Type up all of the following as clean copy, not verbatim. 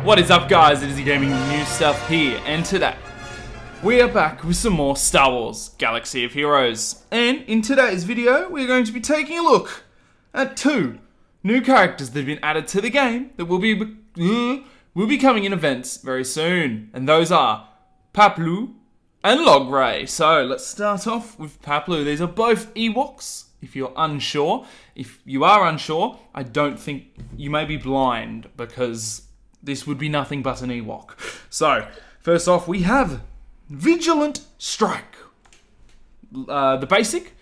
What is up, guys? It is Gaming New Stuff here, and today we are back with some more Star Wars Galaxy of Heroes. And in today's video, we're going to be taking a look at two new characters that have been added to the game that will be coming in events very soon. And those are Paploo and Logray. So let's start off with Paploo. These are both Ewoks. If you're unsure, if you are unsure, I don't think you may be blind, because this would be nothing but an Ewok. So, first off, we have Vigilant Strike. The basic,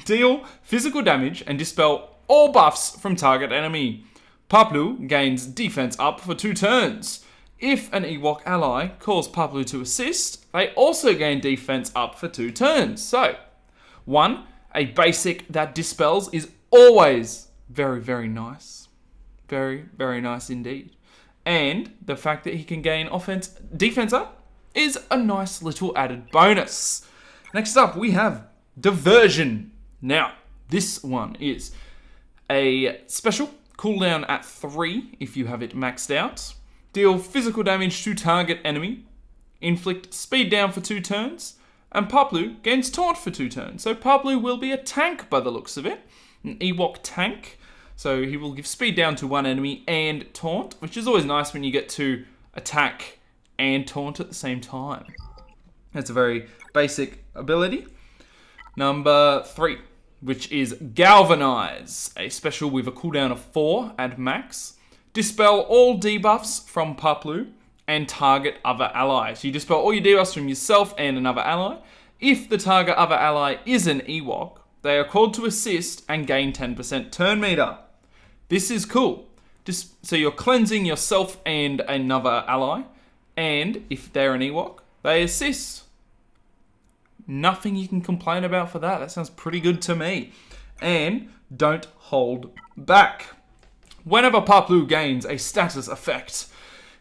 deal physical damage and dispel all buffs from target enemy. Paploo gains defense up for 2 turns. If an Ewok ally calls Paploo to assist, they also gain defense up for 2 turns. So, 1, a basic that dispels is always very, very nice. Very, very nice indeed. And the fact that he can gain defense up is a nice little added bonus. Next up, we have Diversion. Now, this one is a special cooldown at 3 if you have it maxed out. Deal physical damage to target enemy. Inflict speed down for 2 turns. And Paploo gains taunt for 2 turns. So Paploo will be a tank by the looks of it. An Ewok tank. So he will give speed down to 1 enemy and taunt, which is always nice when you get to attack and taunt at the same time. That's a very basic ability. Number 3, which is Galvanize, a special with a cooldown of 4 at max. Dispel all debuffs from Paploo and target other allies. You dispel all your debuffs from yourself and another ally. If the target other ally is an Ewok, they are called to assist and gain 10% turn meter. This is cool. So you're cleansing yourself and another ally, and if they're an Ewok, they assist. Nothing you can complain about for that. That sounds pretty good to me. And don't hold back. Whenever Paploo gains a status effect,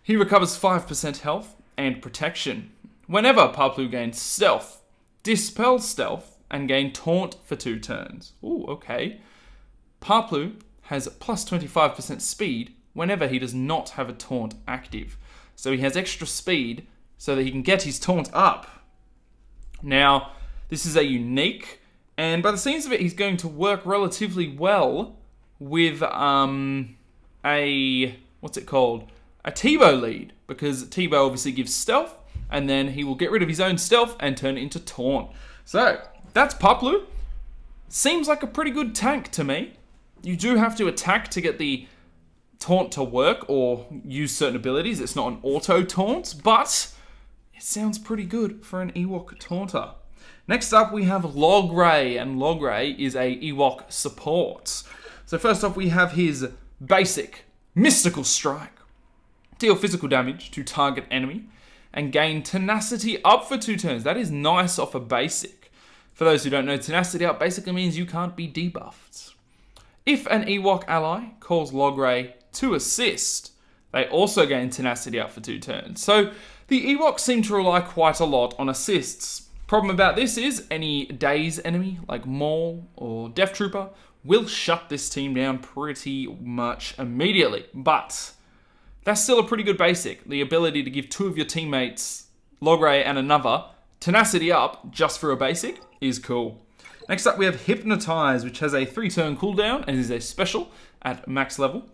he recovers 5% health and protection. Whenever Paploo gains stealth, dispel stealth and gain taunt for 2 turns. Ooh, okay. Paploo has plus 25% speed whenever he does not have a taunt active. So he has extra speed so that he can get his taunt up. Now, this is a unique, and by the seams of it, he's going to work relatively well with what's it called? A Tebow lead, because Tebow obviously gives stealth, and then he will get rid of his own stealth and turn it into taunt. So, that's Paploo. Seems like a pretty good tank to me. You do have to attack to get the taunt to work or use certain abilities. It's not an auto taunt, but it sounds pretty good for an Ewok taunter. Next up, we have Logray, and Logray is a Ewok support. So first off, we have his basic Mystical Strike. Deal physical damage to target enemy and gain tenacity up for 2 turns. That is nice off a basic. For those who don't know, tenacity up basically means you can't be debuffed. If an Ewok ally calls Logray to assist, they also gain tenacity up for 2 turns. So the Ewoks seem to rely quite a lot on assists. Problem about this is any Daze enemy like Maul or Death Trooper will shut this team down pretty much immediately. But that's still a pretty good basic. The ability to give 2 of your teammates, Logray and another, tenacity up just for a basic is cool. Next up, we have Hypnotize, which has a 3-turn cooldown and is a special at max level.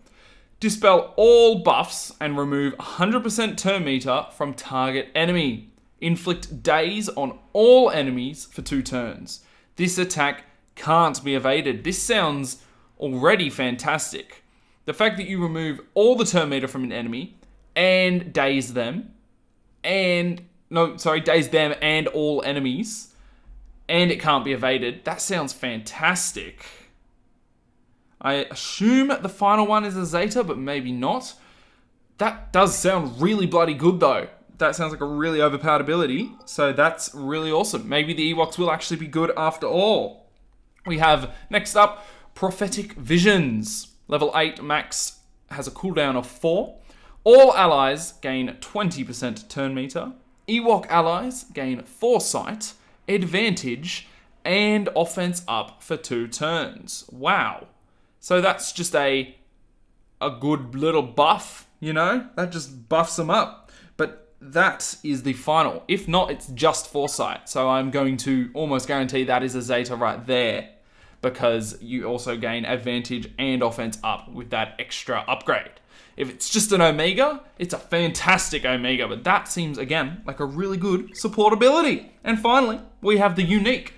Dispel all buffs and remove 100% turn meter from target enemy. Inflict daze on all enemies for 2 turns. This attack can't be evaded. This sounds already fantastic. The fact that you remove all the turn meter from an enemy and daze them, daze them and all enemies, and it can't be evaded. That sounds fantastic. I assume the final one is a Zeta, but maybe not. That does sound really bloody good, though. That sounds like a really overpowered ability, so that's really awesome. Maybe the Ewoks will actually be good after all. We have, next up, Prophetic Visions. Level 8 max has a cooldown of 4. All allies gain 20% turn meter. Ewok allies gain Foresight, Advantage, and offense up for 2 turns. Wow. So that's just a good little buff you know? That just buffs them up. But that is the final. If not, it's just Foresight. So I'm going to almost guarantee that is a Zeta right there, because you also gain advantage and offense up with that extra upgrade. If it's just an Omega, it's a fantastic Omega, but that seems, again, like a really good support ability. And finally, we have the unique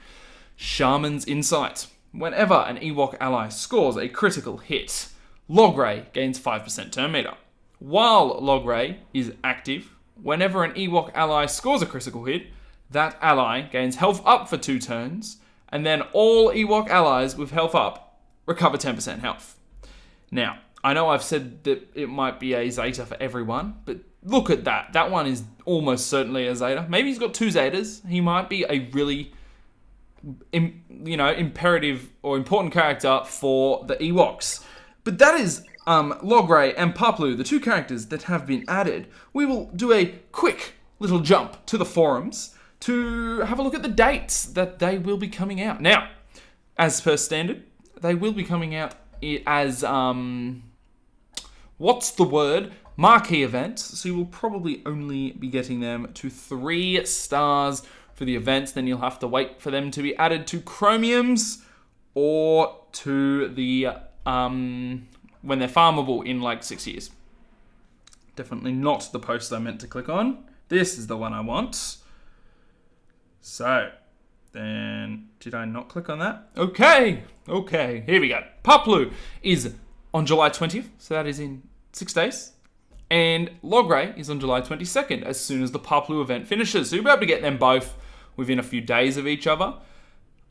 Sharman's Insight. Whenever an Ewok ally scores a critical hit, Logray gains 5% turn meter. While Logray is active, whenever an Ewok ally scores a critical hit, that ally gains health up for 2 turns, and then all Ewok allies with health up recover 10% health. Now, I know I've said that it might be a Zeta for everyone, but look at that. That one is almost certainly a Zeta. Maybe he's got 2 Zetas. He might be a really, imperative or important character for the Ewoks. But that is Logray and Paploo, the 2 characters that have been added. We will do a quick little jump to the forums to have a look at the dates that they will be coming out. Now, as per standard, they will be coming out as marquee events. So you will probably only be getting them to 3 stars for the events. Then you'll have to wait for them to be added to chromiums or to the when they're farmable in like 6 years. Definitely not the post I meant to click on. This is the one I want. So then, did I not click on that? Okay, here we go. Paploo is on July 20th, so that is in 6 days. And Logray is on July 22nd, as soon as the Paploo event finishes. So you'll be able to get them both within a few days of each other.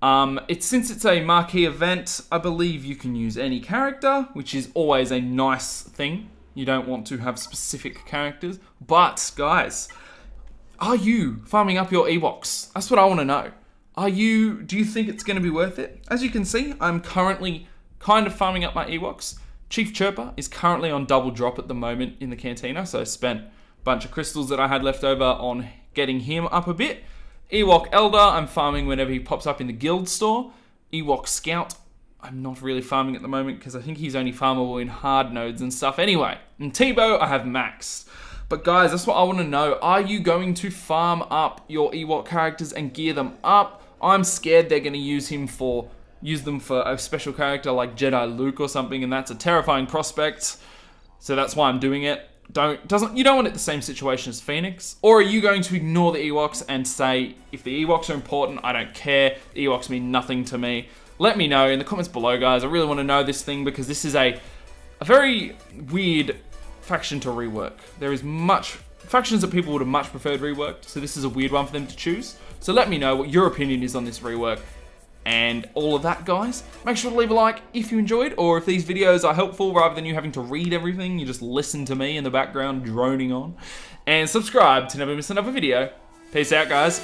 Since it's a marquee event, I believe you can use any character, which is always a nice thing. You don't want to have specific characters. But, guys, are you farming up your Ewoks? That's what I want to know. Do you think it's going to be worth it? As you can see, I'm currently kind of farming up my Ewoks. Chief Chirper is currently on double drop at the moment in the Cantina, so I spent a bunch of crystals that I had left over on getting him up a bit. Ewok Elder, I'm farming whenever he pops up in the guild store. Ewok Scout, I'm not really farming at the moment because I think he's only farmable in hard nodes and stuff anyway. And Tebow, I have maxed. But guys, that's what I want to know. Are you going to farm up your Ewok characters and gear them up? I'm scared they're going to use them for a special character like Jedi Luke or something, and that's a terrifying prospect. So that's why I'm doing it. You don't want it the same situation as Phoenix? Or are you going to ignore the Ewoks and say, if the Ewoks are important, I don't care. The Ewoks mean nothing to me. Let me know in the comments below, guys. I really want to know this thing because this is a very weird faction to rework. There is factions that people would have much preferred reworked, so this is a weird one for them to choose. So let me know what your opinion is on this rework and all of that, guys. Make sure to leave a like if you enjoyed, or if these videos are helpful rather than you having to read everything, you just listen to me in the background droning on. And subscribe to never miss another video. Peace out, guys.